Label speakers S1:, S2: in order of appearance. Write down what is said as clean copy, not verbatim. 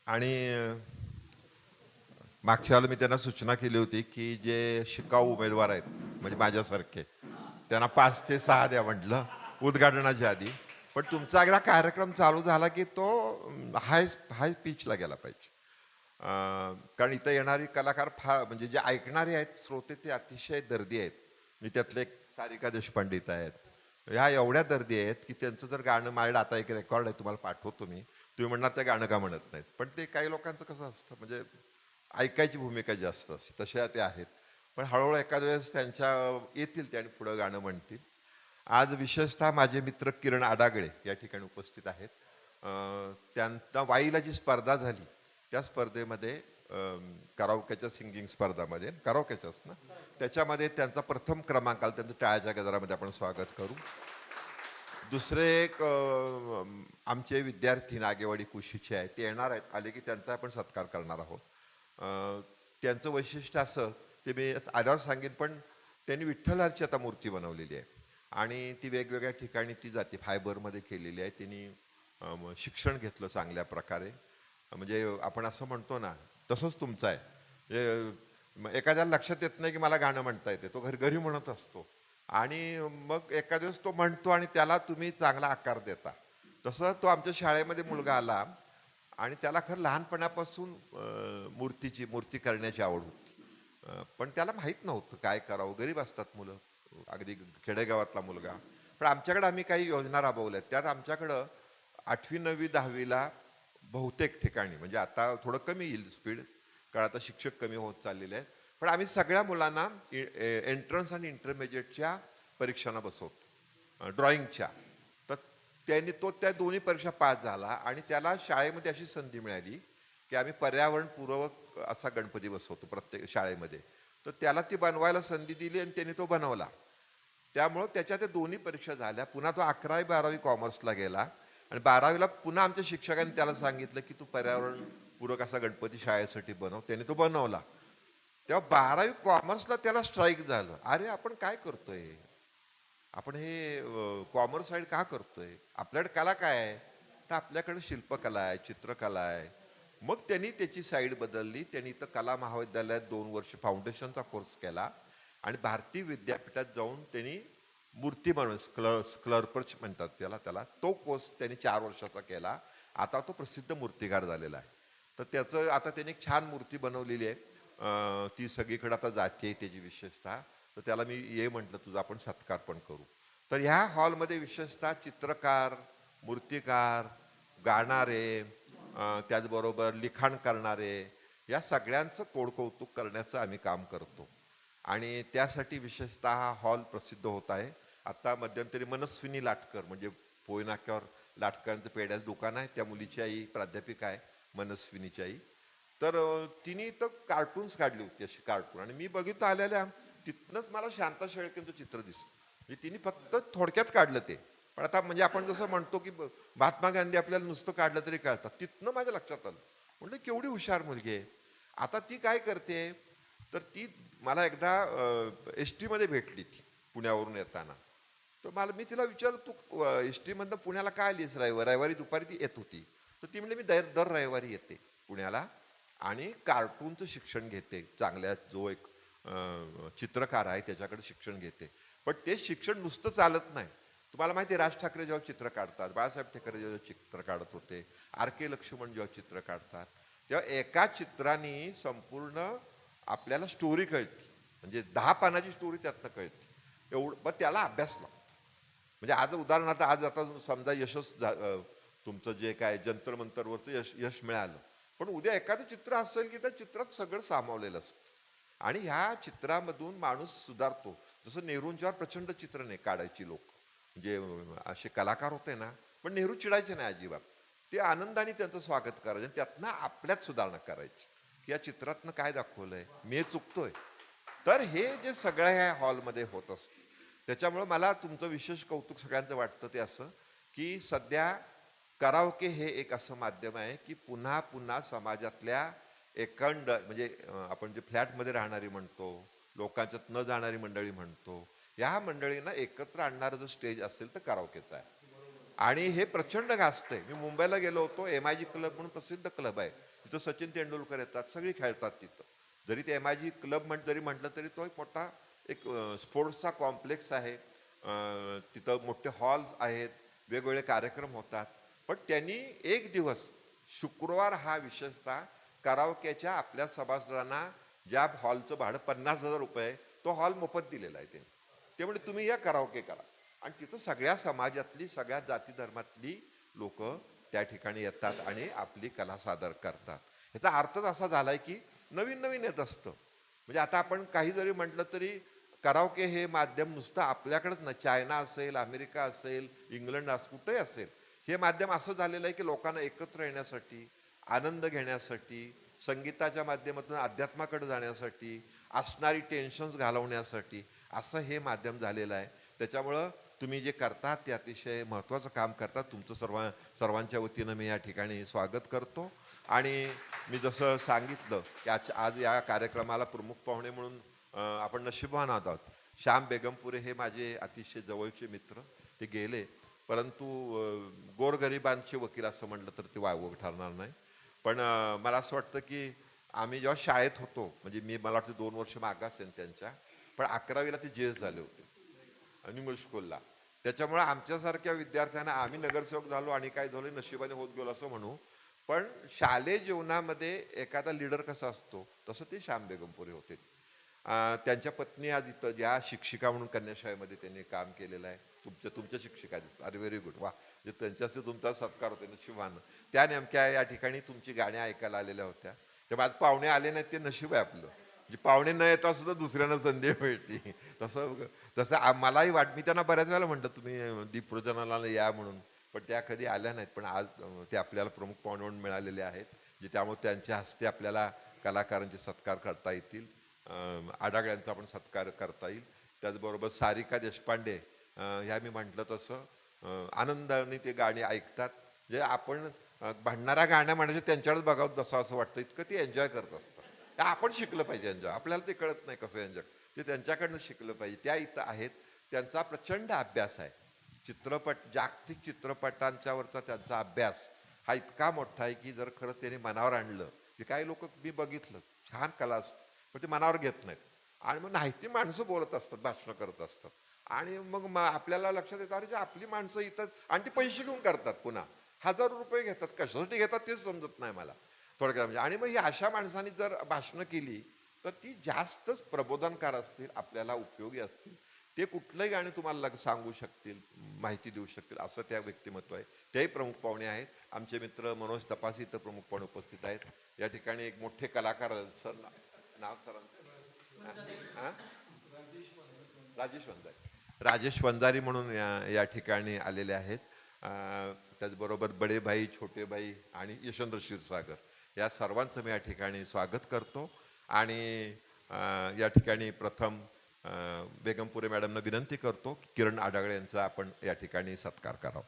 S1: आणि मागच्या वेळेला मी त्यांना सूचना केली होती की जे शिकाऊ उमेदवार आहेत म्हणजे माझ्यासारखे त्यांना 5 ते 6 द्या म्हटलं उद्घाटनाच्या आधी. पण तुमचा एकदा कार्यक्रम चालू झाला की तो हाय हाय पिचला गेला पाहिजे. कारण इथं येणारी कलाकार म्हणजे जे ऐकणारे आहेत श्रोते ते अतिशय दर्दी आहेत. मी त्यातले एक सारिका देशपांडे इथं आहेत. ह्या एवढ्या दर्दी आहेत की त्यांचं जर गाणं माझ्याकडे आता एक रेकॉर्ड आहे तुम्हाला पाठवतो मी. तुम्ही म्हणणार त्या गाणं का म्हणत नाहीत. पण ते काही लोकांचं कसं असतं म्हणजे ऐकायची भूमिका जास्त असते तशा ते आहेत. पण हळूहळू एखाद्या वेळेस त्यांच्या येतील ते आणि पुढं गाणं म्हणतील. आज विशेषतः माझे मित्र किरण आडागळे या ठिकाणी उपस्थित आहेत. त्यांना वाईला जी स्पर्धा झाली त्या स्पर्धेमध्ये कराओकेच्या सिंगिंग स्पर्धामध्ये कराओकेच्याच ना त्याच्यामध्ये त्यांचा प्रथम क्रमांक आला. त्यांचं टाळ्याच्या गजरामध्ये आपण स्वागत करू. दुसरे एक आमचे विद्यार्थी नागेवाडी कुशीचे आहेत ते येणार आहेत. आले की त्यांचा आपण सत्कार करणार आहोत. त्यांचं वैशिष्ट्य असं ते मी आल्यावर सांगेन पण त्यांनी विठ्ठलाची आता मूर्ती बनवलेली आहे आणि ती वेगवेगळ्या ठिकाणी ती जाते फायबरमध्ये केलेली आहे. त्यांनी शिक्षण घेतलं चांगल्या प्रकारे. म्हणजे आपण असं म्हणतो ना तसंच तुमचं आहे. म्हणजे एखाद्याला लक्षात येत नाही की मला गाणं म्हणता येते तो घरी म्हणत असतो आणि मग एका दिवस तो म्हणतो आणि त्याला तुम्ही चांगला आकार देता. तसं तो आमच्या शाळेमध्ये मुलगा आला आणि त्याला खरं लहानपणापासून मूर्ती करण्याची आवड होती. पण त्याला माहीत नव्हतं काय करावं. गरीब असतात मुलं अगदी खेडेगावातला मुलगा. पण आमच्याकडे आम्ही काही योजना राबवल्या त्यात आमच्याकडं 8वी 9वी 10वीला बहुतेक ठिकाणी म्हणजे आता थोडं कमी येईल स्पीड कारण आता शिक्षक कमी होत चाललेले आहेत. पण आम्ही सगळ्या मुलांना एंट्रन्स आणि इंटरमिजिएटच्या परीक्षांना बसवतो ड्रॉइंगच्या. तर त्यांनी त्या दोन्ही परीक्षा पास झाला आणि त्याला शाळेमध्ये अशी संधी मिळाली की आम्ही पर्यावरणपूर्वक असा गणपती बसवतो प्रत्येक शाळेमध्ये. तर त्याला ती बनवायला संधी दिली आणि त्यांनी तो बनवला. त्यामुळं त्याच्या त्या दोन्ही परीक्षा झाल्या. पुन्हा तो 11वी 12वी कॉमर्सला गेला आणि 12वीला पुन्हा आमच्या शिक्षकांनी त्याला सांगितलं की तू पर्यावरणपूरक असा गणपती शाळेसाठी बनव. त्याने तो बनवला. तेव्हा 12वी कॉमर्सला त्याला स्ट्राईक झालं. अरे आपण काय करतोय. आपण हे कॉमर्स साईड का करतोय. आपल्याकडे कला काय आहे. तर आपल्याकडे शिल्पकला आहे चित्रकला आहे. मग त्यांनी त्याची साईड बदलली. त्यांनी इथं कला महाविद्यालयात 2 वर्ष फाउंडेशनचा कोर्स केला आणि भारतीय विद्यापीठात जाऊन त्यांनी मूर्ती बनवून स्क्लर्पर्च म्हणतात त्याला तो कोर्स त्यांनी 4 वर्षाचा केला. आता तो प्रसिद्ध मूर्तिकार झालेला आहे. तर त्याचं आता त्यांनी एक छान मूर्ती बनवलेली आहे. ती सगळीकडे आता जाते त्याची विशेषतः. तर त्याला मी ये म्हटलं तुझा आपण सत्कार पण करू. तर ह्या हॉलमध्ये विशेषतः चित्रकार मूर्तिकार गाणारे त्याचबरोबर लिखाण करणारे या सगळ्यांचं कोडकौतुक करण्याचं आम्ही काम करतो आणि त्यासाठी विशेषतः हा हॉल प्रसिद्ध होत आहे. आता मध्यंतरी मनस्विनी लाटकर म्हणजे पोय नाक्यावर लाटकरांचं पेढ्याचं दुकान आहे त्या मुलीची आई प्राध्यापिका आहे मनस्विनीची आई. तर तिने तर कार्टून्स काढली होती अशी कार्टून आणि मी बघितलं आलेल्या तिथनंच मला शांता शेळकेंचं चित्र दिसलं. म्हणजे तिने फक्त थोडक्यात काढलं ते. पण आता म्हणजे आपण जसं म्हणतो की महात्मा गांधी आपल्याला नुसतं काढलं तरी कळतात. तिथनं माझ्या लक्षात आलं. म्हणजे केवढी हुशार मुलगी आहे. आता ती काय करते तर ती मला एकदा एस टीमध्ये भेटली ती पुण्यावरून येताना. तर मी तिला विचारलं तू एस टीमधनं पुण्याला काय आलीस रविवारी दुपारी ती येत होती. तर ती म्हणजे मी दर रविवारी येते पुण्याला आणि कार्टूनचं शिक्षण घेते. चांगल्या जो एक चित्रकार आहे त्याच्याकडे शिक्षण घेते. पण ते शिक्षण नुसतं चालत नाही. तुम्हाला माहिती आहे राज ठाकरे जेव्हा चित्र काढतात बाळासाहेब ठाकरे जेव्हा चित्र काढत होते RK लक्ष्मण जेव्हा चित्र काढतात तेव्हा एका चित्राने संपूर्ण आपल्याला स्टोरी कळते. म्हणजे 10 पानाची स्टोरी त्यातनं कळते. एवढं पण त्याला अभ्यास लागतो. म्हणजे आज उदाहरणार्थ आज आता समजा तुमचं जे काय जंतर मंतरवरचं यश मिळालं. पण उद्या एखादं चित्र असेल की त्या चित्रात सगळं सामावलेलं असतं आणि ह्या चित्रामधून माणूस सुधारतो. जसं नेहरूंच्यावर प्रचंड चित्र नाही काढायची लोक म्हणजे असे कलाकार होते ना. पण नेहरू चिडायचे नाही अजिबात. ते आनंदाने त्यांचं स्वागत करायचे त्यातनं आपल्यात सुधारणा करायची की या चित्रातनं काय दाखवलंय मी चुकतोय. तर हे जे सगळ्या ह्या हॉलमध्ये होत असतं त्याच्यामुळं मला तुमचं विशेष कौतुक सगळ्यांचं वाटतं ते असं की सध्या कराओके हे एक असं माध्यम आहे की पुन्हा पुन्हा समाजातल्या एकंड म्हणजे आपण जे फ्लॅटमध्ये राहणारी म्हणतो लोकांच्यात न जाणारी मंडळी म्हणतो या मंडळींना एकत्र आणणारं जर स्टेज असेल तर कराओकेचं आहे. आणि हे प्रचंड गाजतंय. मी मुंबईला गेलो होतो MIG क्लब म्हणून प्रसिद्ध क्लब आहे. तिथं सचिन तेंडुलकर येतात, सगळी खेळतात तिथं. जरी ते MIG क्लब जरी म्हटलं तरी तो एक मोठा एक स्पोर्ट्सचा कॉम्प्लेक्स आहे. तिथं मोठे हॉल्स आहेत, वेगवेगळे कार्यक्रम होतात. पण त्यांनी एक दिवस शुक्रवार हा विशेषतः करावकेच्या आपल्या सभासदांना ज्या हॉलचं भाडं 50,000 रुपये, तो हॉल मोफत दिलेला आहे त्यांनी. ते म्हणजे तुम्ही या करावके करा. आणि तिथं सगळ्या समाजातली, सगळ्या जाती धर्मातली लोक त्या ठिकाणी येतात आणि आपली कला सादर करतात. याचा अर्थच असा झालाय की नवीन नवीन येत असतं. म्हणजे आता आपण काही जरी म्हटलं तरी करावके हे माध्यम नुसतं आपल्याकडेच ना, चायना असेल, अमेरिका असेल, इंग्लंड कुठेही असेल, हे माध्यम असं झालेलं आहे की लोकांना एकत्र येण्यासाठी, आनंद घेण्यासाठी, संगीताच्या माध्यमातून अध्यात्माकडे जाण्यासाठी, असणारी टेन्शन्स घालवण्यासाठी असं हे माध्यम झालेलं आहे. त्याच्यामुळं तुम्ही जे करतात ते अतिशय महत्त्वाचं काम करतात. तुमचं सर्वांच्या वतीनं मी या ठिकाणी स्वागत करतो. आणि मी जसं सांगितलं की आज या कार्यक्रमाला प्रमुख पाहुणे म्हणून आपण नशीबवान आहोत. श्याम बेगमपुरे हे माझे अतिशय जवळचे मित्र, ते गेले. परंतु गोरगरिबांचे वकील असं म्हटलं तर ते वावग ठरणार नाही. पण मला असं वाटतं की आम्ही जेव्हा शाळेत होतो, म्हणजे मला वाटतं 2 वर्ष मागास असेल त्यांच्या, पण 11वीला ते जेस झाले होते अनिमल स्कूलला. त्याच्यामुळे आमच्यासारख्या विद्यार्थ्यांना आम्ही नगरसेवक झालो आणि काय झालं नशिबाने होत गेलो असं म्हणू. पण शालेय जीवनामध्ये एखादा लीडर कसा असतो तसं ते श्याम बेगमपुरे होते. त्यांच्या पत्नी आज इथं ज्या शिक्षिका म्हणून कन्याशाळेमध्ये त्यांनी काम केलेलं आहे. तुमच्या शिक्षिका दिसतात. अरे व्हेरी गुड, वा. जे त्यांच्याच तुमचा सत्कार होते नशिबानं. त्या नेमक्या या ठिकाणी तुमची गाणी ऐकायला आलेल्या होत्या. तेव्हा आज पाहुणे आले नाहीत ते नशीब आहे आपलं. म्हणजे पाहुणे न येता सुद्धा दुसऱ्यांना संधी मिळते. तसं तसं मलाही मी त्यांना बऱ्याच वेळेला म्हणतो तुम्ही दीपप्रज्वलनाला या म्हणून, पण त्या कधी आल्या नाहीत. पण आज ते आपल्याला प्रमुख पाहुणे म्हणून मिळालेले आहेत, जे त्यामुळे त्यांच्या हस्ते आपल्याला कलाकारांचे सत्कार करता येतील. आडागळ्यांचा पण सत्कार करता येईल. त्याचबरोबर सारिका देशपांडे, ह्या मी म्हटलं तसं आनंदाने ते गाणी ऐकतात. जे आपण भांडणाऱ्या गाण्या म्हणायचे त्यांच्याकडेच बघावं बसावं असं वाटतं, इतकं ते एन्जॉय करत असतं. आपण शिकलं पाहिजे एन्जॉय. आपल्याला ते कळत नाही कसं एन्जॉय, ते त्यांच्याकडनं शिकलं पाहिजे. त्या इथं आहेत. त्यांचा प्रचंड अभ्यास आहे. जागतिक चित्रपटांच्यावरचा त्यांचा अभ्यास हा इतका मोठा आहे की जर खरं त्याने मनावर आणलं, की काही लोक मी बघितलं छान कला असते पण ते मनावर घेत नाहीत. आणि मग नाही ती माणसं बोलत असतात, भाषणं करत असतात. आणि मग आपल्याला लक्षात येतं अरे जे आपली माणसं इथं, आणि ती पैसे घेऊन करतात, पुन्हा 1000 रुपये घेतात. कशासाठी घेतात तेच समजत नाही मला थोडक्यात. म्हणजे आणि मग ही अशा माणसांनी जर भाषणं केली तर ती जास्तच प्रबोधनकार असतील, आपल्याला उपयोगी असतील. ते कुठलंही गाणं तुम्हाला सांगू शकतील, माहिती देऊ शकतील, असं त्या व्यक्तिमत्व आहे. तेही प्रमुख पाहुणे आहेत. आमचे मित्र मनोज तपासी इथं प्रमुख पाहुणे उपस्थित आहेत. या ठिकाणी एक मोठे कलाकार सर, नाव सरांचं राजेश वंजारी म्हणून या ठिकाणी आलेले आहेत. त्याचबरोबर बडे भाई, छोटे भाई आणि यशवंत क्षीरसागर या सर्वांचं मी या ठिकाणी स्वागत करतो. आणि या ठिकाणी प्रथम बेगमपुरे मॅडमना विनंती करतो की किरण आडागळे यांचा आपण या ठिकाणी सत्कार करावा.